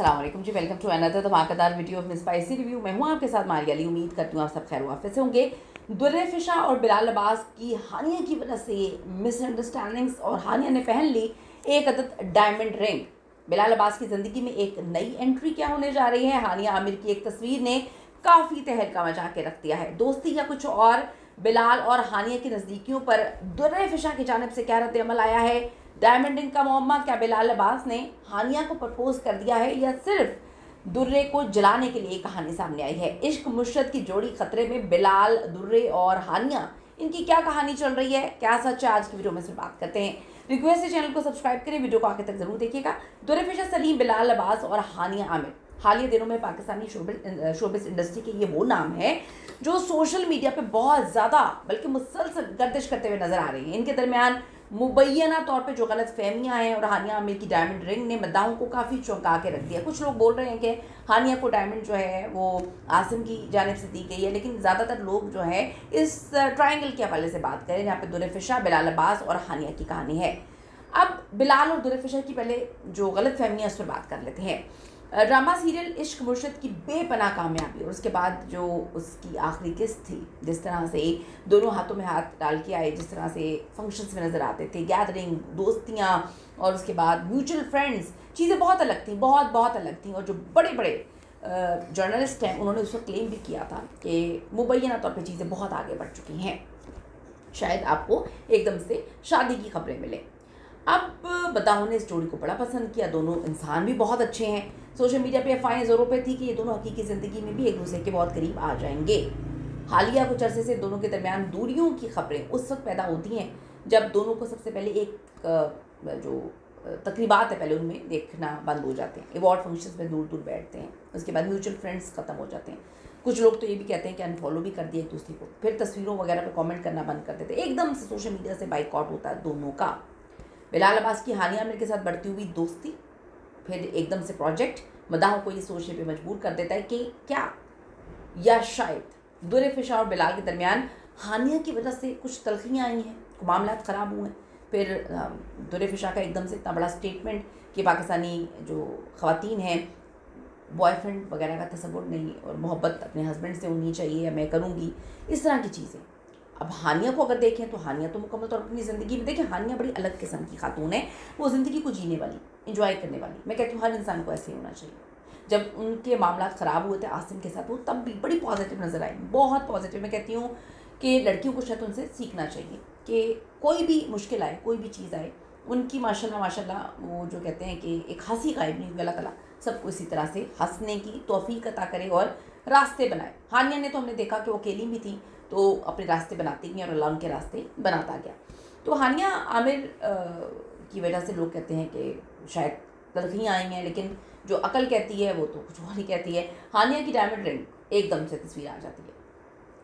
अस्सलाम वालेकुम जी, welcome to another धमाकेदार वीडियो ऑफ स्पाइसी रिव्यू। मैं हूँ आपके साथ मारिया अली। उम्मीद करती हूँ आप सब खैर वाफिस से होंगे। दुर्रे फिशा और बिलाल अब्बास की हानिया की वजह से मिसअंडरस्टैंडिंग्स और हानिया ने पहन ली एक अदद डायमंड रिंग। बिलाल अब्बास की ज़िंदगी में एक नई एंट्री क्या होने जा रही है? हानिया आमिर की एक तस्वीर ने काफ़ी तहलका मचा के रख दिया है। दोस्ती या कुछ और? बिलाल और हानिया की नज़दीकियों पर दुर्रे फिशा की जानिब से क्या रद्द अमल आया है? डायमंड रिंग का मुअम्मा क्या बिलाल अब्बास ने हानिया को प्रपोज कर दिया है या सिर्फ दुर्रे को जलाने के लिए कहानी सामने आई है? इश्क मुर्शद की जोड़ी खतरे में। बिलाल, दुर्रे और हानिया, इनकी क्या कहानी चल रही है, क्या सच है? आज की वीडियो में से बात करते हैं। रिक्वेस्ट है चैनल को सब्सक्राइब करें, वीडियो को आगे तक जरूर देखिएगा। दुर्रे फिशा सलीम, बिलाल अब्बास और हानिया आमिर हालिया दिनों में पाकिस्तानी शोबिस इंडस्ट्री के ये वो नाम है जो सोशल मीडिया पे बहुत ज़्यादा बल्कि मुसलसल गर्दिश करते हुए नजर आ रही हैं। इनके दरमियान मुबैना तौर पे जो गलत फहमियाँ हैं और हानिया आमिर की डायमंड रिंग ने मद्दाहों को काफ़ी चौंका के रख दिया। कुछ लोग बोल रहे हैं कि हानिया को डायमंड जो है वो आसिम की जानिब से दी गई है, लेकिन ज़्यादातर लोग जो है इस ट्रायंगल के हवाले से बात करें जहाँ पे दुर्रे फिशा, बिलाल अब्बास और हानिया की कहानी है। अब बिलाल और दुर्रे फिशा की पहले जो गलत फहमियाँ उस पर बात कर लेते हैं। ड्रामा सीरियल इश्क मुर्शद की बेपनाह कामयाबी और उसके बाद जो उसकी आखिरी किस्त थी, जिस तरह से दोनों हाथों में हाथ डाल के आए, जिस तरह से फंक्शंस में नज़र आते थे, गैदरिंग, दोस्तियाँ और उसके बाद म्यूचुअल फ्रेंड्स, चीज़ें बहुत अलग थी, बहुत बहुत अलग थी। और जो बड़े बड़े जर्नलिस्ट हैं उन्होंने उस वक्त क्लेम भी किया था कि मुबैना तौर पर चीज़ें बहुत आगे बढ़ चुकी हैं, शायद आपको एकदम से शादी की खबरें मिले। अब बदाहों ने इस जोड़ी को बड़ा पसंद किया। दोनों इंसान भी बहुत अच्छे हैं। सोशल मीडिया पे अफवाहें ज़ोरों पे थी कि ये दोनों हकीकी ज़िंदगी में भी एक दूसरे के बहुत करीब आ जाएंगे। हालिया कुछ अरसे से दोनों के दरमियान दूरियों की खबरें उस वक्त पैदा होती हैं जब दोनों को सबसे पहले एक जो तकरीबात है पहले उनमें देखना बंद हो जाते हैं। अवार्ड फंक्शंस में दूर दूर बैठते हैं, उसके बाद म्यूचुअल फ्रेंड्स ख़त्म हो जाते हैं। कुछ लोग तो ये भी कहते हैं कि अनफॉलो भी कर दिया एक दूसरे को, फिर तस्वीरों वगैरह पे कमेंट करना बंद कर देते हैं। एकदम से सोशल मीडिया से बाइकआउट होता है दोनों का। बिलाल अब्बास की हानिया आमिर के साथ बढ़ती हुई दोस्ती, फिर एकदम से प्रोजेक्ट मदाहों को ये सोचने पे मजबूर कर देता है कि क्या या शायद दुर्रे फिशा और बिलाल के दरमियान हानिया की वजह से कुछ तलखियाँ आई हैं, मामला ख़राब हुए हैं। फिर दुर्रे फिशा का एकदम से इतना बड़ा स्टेटमेंट कि पाकिस्तानी जो ख़वातीन हैं बॉयफ्रेंड वगैरह का तसव्वुर नहीं और मोहब्बत अपने हस्बैंड से होनी चाहिए या मैं करूँगी, इस तरह की चीज़ें। अब हानिया को अगर देखें तो हानिया तो मुकम्मल तौर पर अपनी ज़िंदगी में, देखें हानिया बड़ी अलग किस्म की खातून है, वो ज़िंदगी को जीने वाली, इंजॉय करने वाली। मैं कहती हूँ हर इंसान को ऐसे ही होना चाहिए। जब उनके मामला ख़राब हुए थे आसिम के साथ, वो तब भी बड़ी पॉजिटिव नज़र आई, बहुत पॉजिटिव। मैं कहती हूँ कि लड़कियों को शायद उनसे सीखना चाहिए कि कोई भी मुश्किल आए, कोई भी चीज़ आए, उनकी माशाल्लाह वो जो कहते हैं कि एक हंसी गायब नहीं हुई, अल्लाह ताला सबको इसी तरह से हंसने की तौफीक अता करे और रास्ते बनाए। हानिया ने तो हमने देखा कि वो अकेली भी थी तो अपने रास्ते बनाती गई और अल्लाह उनके रास्ते बनाता गया। तो हानिया आमिर की वजह से लोग कहते हैं कि शायद तलखियाँ आई हैं, लेकिन जो अकल कहती है वो तो कुछ और ही कहती है। हानिया की डायमंड रिंग एकदम से तस्वीर आ जाती है।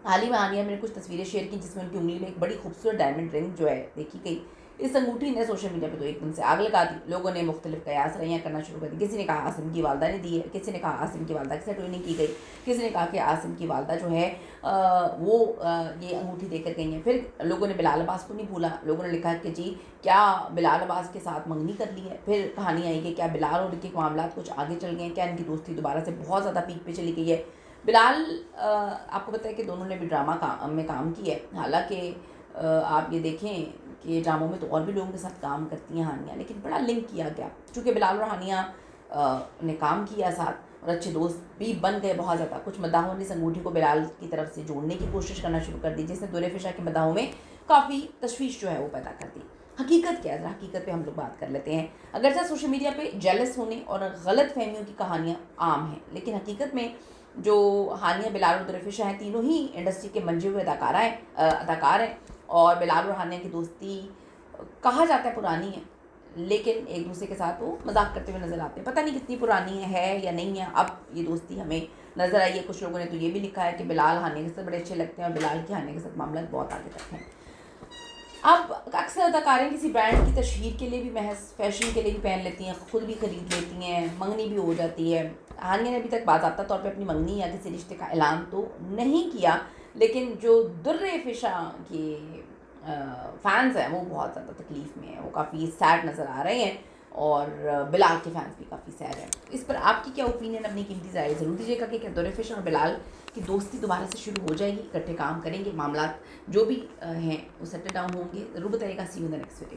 हाल ही में हानिया ने कुछ तस्वीरें शेयर की जिसमें उनकी उंगली में एक बड़ी खूबसूरत डायमंड रिंग जो है देखी गई। इस अंगूठी ने सोशल मीडिया पे तो एकदम से आग लगा दी। लोगों ने मुख्तलिफ कयास रैयाँ करना शुरू कर दी। किसी ने कहा आसिम की वालदा ने दी है, किसी ने कहा आसिम की वालदा के साथ ट्रेनिंग की गई, किसी ने कहा कि आसिम की वालदा जो है ये अंगूठी देकर गई हैं। फिर लोगों ने बिलाल अब्बास को नहीं भूला, लोगों ने लिखा कि जी क्या बिलाल अब्बास के साथ मंगनी कर ली है। फिर कहानी आई कि क्या बिलाल और इनके मामला कुछ आगे चल गए हैं, क्या इनकी दोस्ती दोबारा से बहुत ज़्यादा पीक पे चली गई है। बिलाल आपको पता है कि दोनों ने भी ड्रामा में काम किया है। हालांकि आप ये देखें कि ड्रामों में तो और भी लोगों के साथ काम करती हैं हानिया, लेकिन बड़ा लिंक किया गया चूँकि बिलाल और हानिया ने काम किया साथ और अच्छे दोस्त भी बन गए बहुत ज़्यादा। कुछ मदाहों ने इस अंगूठी को बिलाल की तरफ से जोड़ने की कोशिश करना शुरू कर दी, जिसने दुर्रे फिशा के मदाहों में काफ़ी तशवीश जो है वो पैदा कर दी। हकीकत क्या है, हकीकत पे हम लोग बात कर लेते हैं। अगरचे सोशल मीडिया पे जेलस होने और गलत फहमियों की कहानियाँ आम हैं, लेकिन हकीकत में जो हानिया, बिलाल और दुर्रे फिशा हैं, तीनों ही इंडस्ट्री के मंजे हुए अदाकार हैं और बिलाल और हानिया की दोस्ती कहा जाता है पुरानी है, लेकिन एक दूसरे के साथ वो मजाक करते हुए नज़र आते हैं। पता नहीं कितनी पुरानी है या नहीं है, अब ये दोस्ती हमें नज़र आई है। कुछ लोगों ने तो ये भी लिखा है कि बिलाल हानिया के साथ बड़े अच्छे लगते हैं और बिलाल की हानिया के साथ मामला बहुत आगे तक है। अब अक्सर अदाकारें किसी ब्रांड की तशहीर के लिए भी, महज फैशन के लिए भी पहन लेती हैं, ख़ुद भी ख़रीद लेती हैं, मंगनी भी हो जाती है। हानिया ने अभी तक बाज़ाब्ता तौर पे अपनी मंगनी या किसी रिश्ते का ऐलान तो नहीं किया, लेकिन जो दुर्रे फिशा के फैंस हैं वो बहुत ज़्यादा तकलीफ़ में हैं, वो काफ़ी सैड नज़र आ रहे हैं और बिलाल के फैंस भी काफ़ी सैड हैं। इस पर आपकी क्या ओपिनियन, अपनी कीमती राय ज़रूर दीजिएगा कि क्या दुर्रेफिशा और बिलाल की दोस्ती दोबारा से शुरू हो जाएगी, इकट्ठे काम करेंगे, मामला जो भी हैं वो सेटल डाउन होंगे, ज़रूर बताइएगा। See you in the next video.